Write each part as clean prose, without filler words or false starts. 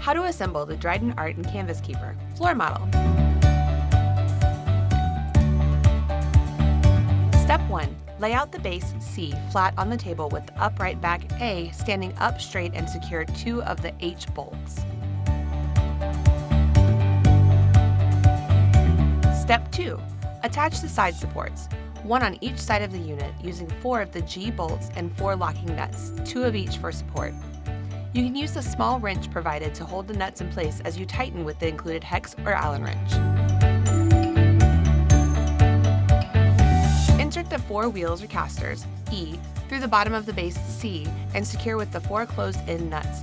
How to assemble the Dryden Art and Canvas Keeper floor model. Step 1. Lay out the base C flat on the table with the upright back A standing up straight and secure 2 of the H bolts. Step 2. Attach the side supports, 1 on each side of the unit, using 4 of the G bolts and 4 locking nuts, 2 of each for support. You can use the small wrench provided to hold the nuts in place as you tighten with the included hex or Allen wrench. Insert the 4 wheels or casters, E, through the bottom of the base C and secure with the 4 closed-in nuts.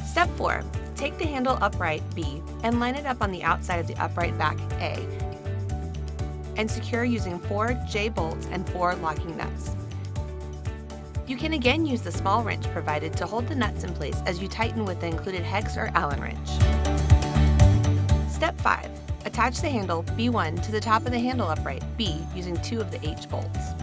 Step 4. Take the handle upright, B, and line it up on the outside of the upright back, A, and secure using 4 J bolts and 4 locking nuts. You can again use the small wrench provided to hold the nuts in place as you tighten with the included hex or Allen wrench. Step 5. Attach the handle B1 to the top of the handle upright, B, using 2 of the H bolts.